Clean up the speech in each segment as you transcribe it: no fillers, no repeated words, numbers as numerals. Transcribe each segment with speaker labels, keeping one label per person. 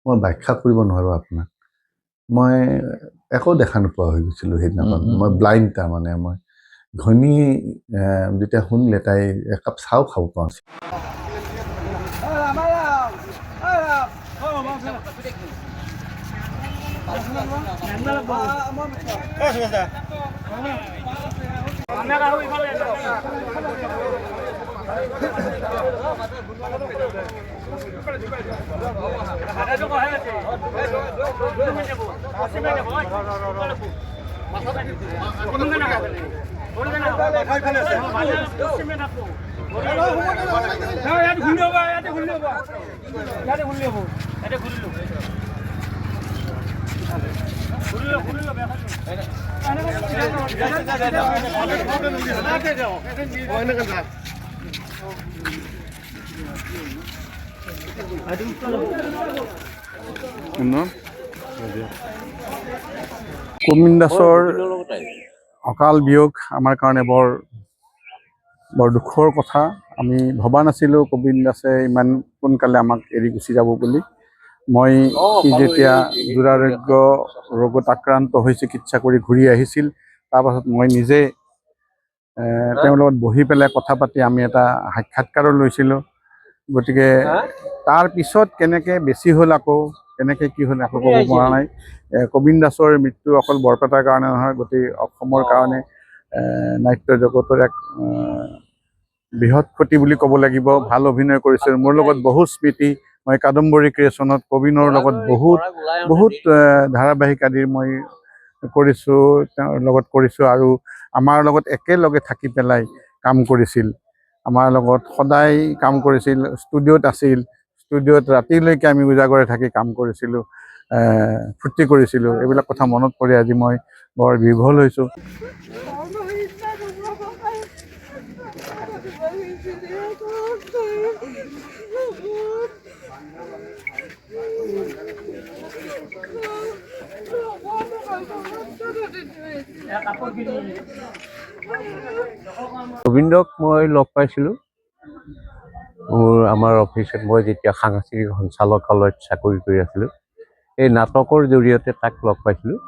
Speaker 1: মই ব্যাখ্যা কৰিব নোৱাৰোঁ আপোনাক। মই একো দেখা নোপোৱা হৈ গৈছিলোঁ সেইদিনাখন। মই ব্লাইণ্ড তাৰমানে মই ঘনী যেতিয়া শুনিলে তাই একাপ চাহও খাব পোৱা নাছিল। কবিন দাসৰ অকাল বিয়োগ আমাৰ কাৰণে বৰ দুখৰ কথা। আমি ভবা নাছিলোঁ কবিন দাসে ইমান সোনকালে আমাক এৰি গুচি যাব বুলি। মই যেতিয়া দুৰাৰোগ্য ৰোগত আক্ৰান্ত হৈ চিকিৎসা কৰি ঘূৰি আহিছিল, তাৰপাছত মই নিজে তেওঁৰ লগত বহি পেলাই কথা পাতি আমি এটা সাক্ষাৎকাৰো লৈছিলোঁ। গতিকে তাৰ পিছত কেনেকৈ বেছি হ'ল, আকৌ কেনেকৈ কি হ'ল আকৌ ক'ব পৰা নাই। কবিন দাসৰ মৃত্যু অকল বৰপেটাৰ কাৰণে নহয়, গোটেই অসমৰ কাৰণে নাট্য জগতৰ এক বৃহৎ ক্ষতি বুলি ক'ব লাগিব। ভাল অভিনয় কৰিছিল, মোৰ লগত বহুত স্মৃতি। মই কাদম্বৰী ক্ৰিয়েশ্যনত কবিনৰ লগত বহুত ধাৰাবাহিক আদি মই কৰিছোঁ, তেওঁৰ লগত কৰিছোঁ। আৰু আমাৰ লগত একেলগে থাকি পেলাই কাম কৰিছিল, আমাৰ লগত সদায় কাম কৰিছিল, ষ্টুডিঅ'ত আছিল, ষ্টুডিঅ'ত ৰাতিলৈকে আমি উজাগৰে থাকি কাম কৰিছিলোঁ, ফূৰ্তি কৰিছিলোঁ। এইবিলাক কথা মনত পৰি আজি মই বৰ বিভোল হৈছোঁ।
Speaker 2: গোবিন্দক মই লগ পাইছিলোঁ আমাৰ অফিচত, মই যেতিয়া সাংস্কৃতিক সঞ্চালকালয়ত চাকৰি কৰি আছিলোঁ। এই নাটকৰ জৰিয়তে তাক লগ পাইছিলোঁ।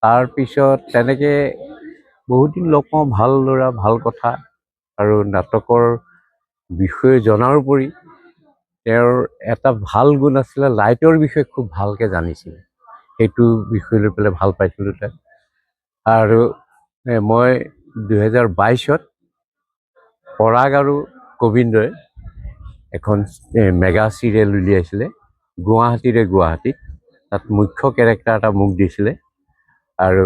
Speaker 2: তাৰপিছত তেনেকৈ বহুত দিন লগ পাওঁ, ভাল ল'ৰা, ভাল কথা। আৰু নাটকৰ বিষয়ে জনাৰ উপৰি তেওঁৰ এটা ভাল গুণ আছিলে, লাইটৰ বিষয়ে খুব ভালকৈ জানিছিল। সেইটো বিষয় লৈ পেলাই ভাল পাইছিলোঁ তাক। আৰু মই 2022ত পৰাগ আৰু গোবিন্দই এখন মেগা চিৰিয়েল উলিয়াইছিলে গুৱাহাটীত। তাত মুখ্য কেৰেক্টাৰ এটা মোক দিছিলে আৰু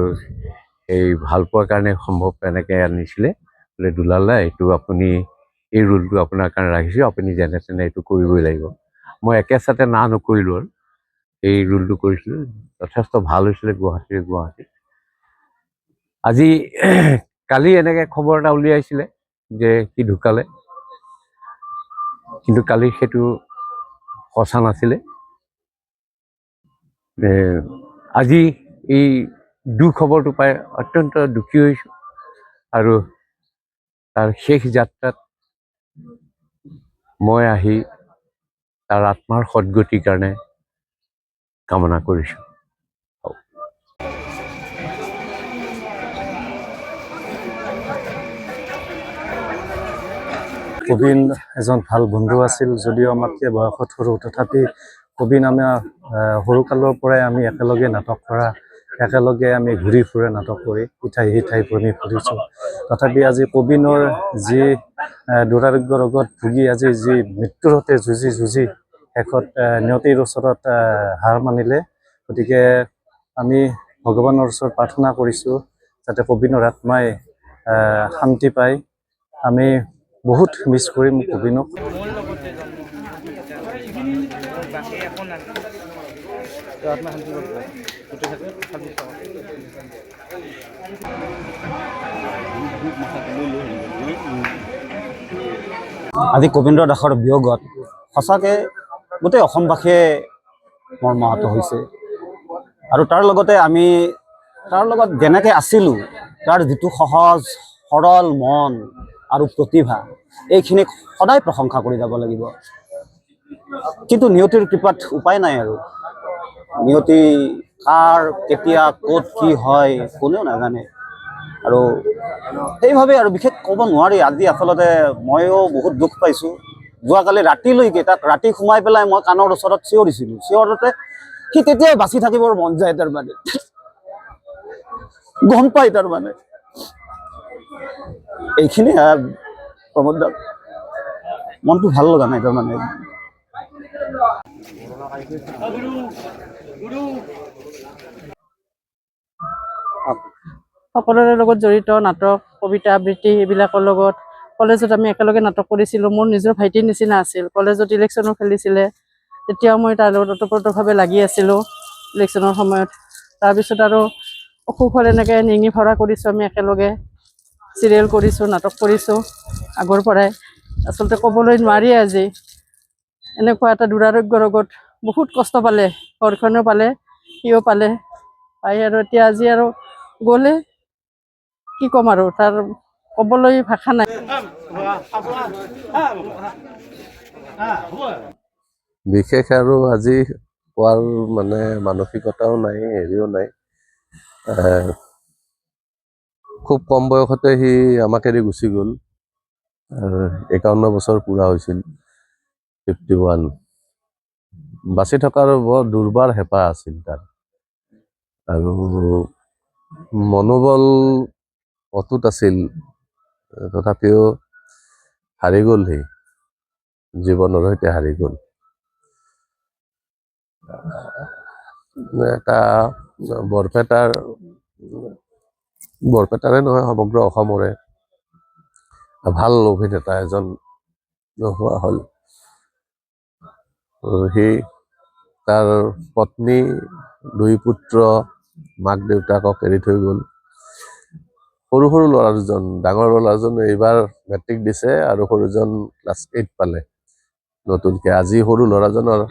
Speaker 2: এই ভাল পোৱাৰ কাৰণে সম্ভৱ এনেকৈ আনিছিলে, বোলে দুলাল এইটো আপুনি এই ৰোলটো আপোনাৰ কাৰণে ৰাখিছোঁ, আপুনি যেনে তেনে এইটো কৰিবই লাগিব। মই একেচাতে না নকৰিলোঁ আৰু এই ৰোলটো কৰিছিলোঁ। যথেষ্ট ভাল হৈছিলে গুৱাহাটীত। আজি কালি এনেকৈ খবৰ এটা উলিয়াইছিলে যে সি ঢুকালে, কিন্তু কালি সেইটো সঁচা নাছিলে। আজি এই খবৰটো পাই অত্যন্ত দুখী হৈছোঁ। আৰু তাৰ শেষ যাত্ৰাত মই আহি তাৰ আত্মাৰ সদ্গতিৰ কাৰণে কামনা কৰিছোঁ।
Speaker 3: কবিন এজন ভাল বন্ধু আছিল, যদিও আমাতকৈ বয়সত সৰু। তথাপি কবিন আমাৰ সৰুকালৰ পৰাই আমি একেলগে নাটক কৰা, একেলগে আমি ঘূৰি ফুৰে নাটক কৰি, ইঠাই সিঠাই আমি ফুৰিছোঁ। তথাপি আজি কবিনৰ যি দুৰাৰোগ্য ৰোগত ভুগি আজি যি মৃত্যুৰ সৈতে যুঁজি শেষত নিয়তিৰ ওচৰত হাৰ মানিলে। গতিকে আমি ভগৱানৰ ওচৰত প্ৰাৰ্থনা কৰিছোঁ যাতে কবিনৰ আত্মাই শান্তি পায়। আমি বহুত মিছ কৰিম কবিনক। আজি কবীন্দ্ৰ দাসৰ বিয়োগত সঁচাকৈ গোটেই অসমবাসীয়ে মৰ্মাহত হৈছে। আৰু তাৰ লগতে আমি তাৰ লগত যেনেকৈ আছিলোঁ, তাৰ যিটো সহজ সৰল মন আৰু প্ৰতিভা, এইখিনিক সদায় প্ৰশংসা কৰি যাব লাগিব।
Speaker 4: কিন্তু নিয়তিৰ কৃপাত উপায় নাই আৰু নিয়তি কাৰ কেতিয়া ক'ত কি হয় কোনেও নাজানে আৰু সেইভাৱে আৰু বিশেষ ক'ব নোৱাৰি আজি আচলতে ময়ো বহুত দুখ পাইছোঁ যোৱাকালি ৰাতিলৈকে তাক ৰাতি সোমাই পেলাই মই কাণৰ ওচৰত চিঞৰিছিলোঁ চিঞৰতে সি তেতিয়াই বাচি থাকিবৰ মন যায় তাৰমানে গম পাই তাৰমানে এইখিনি প্ৰমোদ দা মনটো ভাল লগা নাই তাৰমানে
Speaker 5: সকলোৰে লগত জড়িত নাটক কবিতা আবৃত্তি এইবিলাকৰ লগত কলেজত আমি একেলগে নাটক কৰিছিলোঁ মোৰ নিজৰ ভাইটিৰ নিচিনা আছিল কলেজত ইলেকশ্যনো খেলিছিলে তেতিয়াও মই তাৰ লগত ওতপ্ৰোতভাৱে লাগি আছিলোঁ ইলেকশ্যনৰ সময়ত তাৰপিছত আৰু অসুখ হ'ল এনেকৈ নিঙি ভৰা কৰিছোঁ আমি একেলগে চিৰিয়েল কৰিছোঁ নাটক কৰিছোঁ আগৰ পৰাই আচলতে ক'বলৈ নোৱাৰি আজি এনেকুৱা এটা দুৰাৰোগ্য ৰোগত বহুত কষ্ট পালে ঘৰখনেও পালে সিও পালে পাই আৰু এতিয়া আজি আৰু গ'লে কি ক'ম আৰু তাৰ ক'বলৈ ভাষা নাই
Speaker 6: বিশেষ আৰু আজি কোৱাৰ মানে মানসিকতাও নাই হেৰিও নাই খুব কম বয়সতে সি আমাক এৰি গুচি গ'ল 51 বছৰ পূৰা হৈছিল 51 বাচি থকাৰ বৰ দুৰ্বাৰ হেঁপাহ আছিল তাৰ আৰু মনোবল অটুট আছিল তথাপিও হাৰি গ'ল সি জীৱনৰ সৈতে হাৰি গ'ল এটা বৰপেটাৰে নহয় সমগ্ৰ অসমৰে ভাল অভিনেতা এজন নোহোৱা হ'ল সি তাৰ পত্নী 2 পুত্ৰ মাক দেউতাকক এৰি থৈ গ'ল সৰু সৰু ল'ৰা দুজন ডাঙৰ ল'ৰাজন এইবাৰ মেট্ৰিক দিছে আৰু সৰুজন ক্লাছ 8 পালে নতুনকৈ আজি সৰু ল'ৰাজনৰ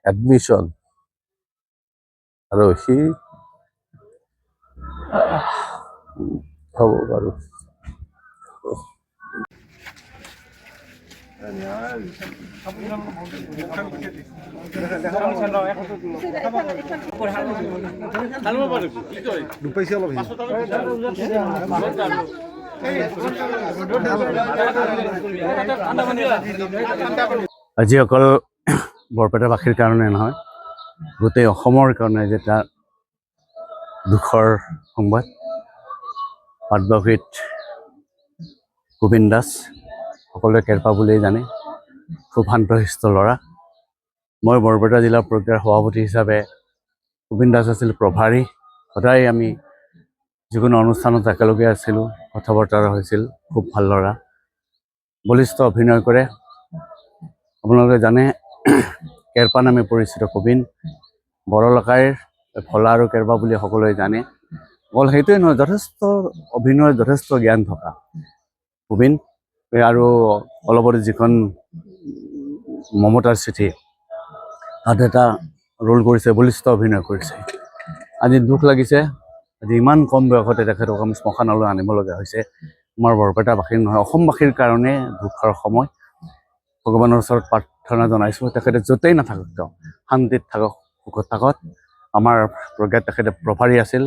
Speaker 6: এডমিশ্যন আৰু সি হ'ব বাৰু
Speaker 1: আজি অকল বৰপেটাবাসীৰ কাৰণে নহয় গোটেই অসমৰ কাৰণে যেটা দুখৰ সংবাদ পাটবাউসীত গোবিন্দ দাস সকলোৱে কেৰপা বুলিয়েই জানে খুব শান্তশিষ্ট ল'ৰা মই বৰপেটা জিলা প্ৰক্ৰিয়াৰ সভাপতি হিচাপে গোবিন্দ দাস আছিল প্ৰভাৰী সদায় আমি যিকোনো অনুষ্ঠানত একেলগে আছিলোঁ কথা বতৰা হৈছিল খুব ভাল ল'ৰা বলিষ্ঠ অভিনয় কৰে আপোনালোকে জানে কেৰপা নামে পৰিচিত গোবিন্দ বড়লাকাইৰ ফলা আৰু কেৰপা বুলি সকলোৱে জানে অকল সেইটোৱে নহয় যথেষ্ট অভিনয়ৰ যথেষ্ট জ্ঞান থকা গোবিন্দ আৰু অলপতে যিখন মমতাৰ চিঠি তাত এটা ৰোল কৰিছে বলিষ্ঠ অভিনয় কৰিছে আজি দুখ লাগিছে আজি ইমান কম বয়সতে তেখেতক আমি শ্মশানলৈ আনিবলগীয়া হৈছে আমাৰ বৰপেটাবাসীৰ নহয় অসমবাসীৰ কাৰণে দুখৰ সময় ভগৱানৰ ওচৰত প্ৰাৰ্থনা জনাইছোঁ তেখেতে য'তেই নাথাকক তেওঁ শান্তিত থাকক সুখত থাকক আমাৰ প্ৰজ্ঞাত তেখেতে প্ৰভাৰী আছিল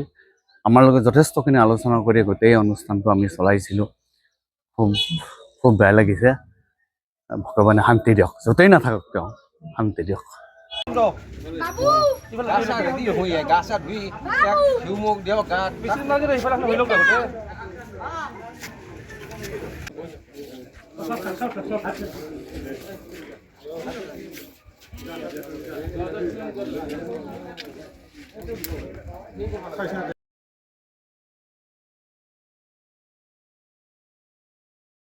Speaker 1: আমাৰ লগত যথেষ্টখিনি আলোচনা কৰি গোটেই অনুষ্ঠানটো আমি চলাইছিলোঁ খুব বেয়া লাগিছে ভগৱানে শান্তি দিয়ক য'তেই নাথাকক তেওঁ শান্তি দিয়ক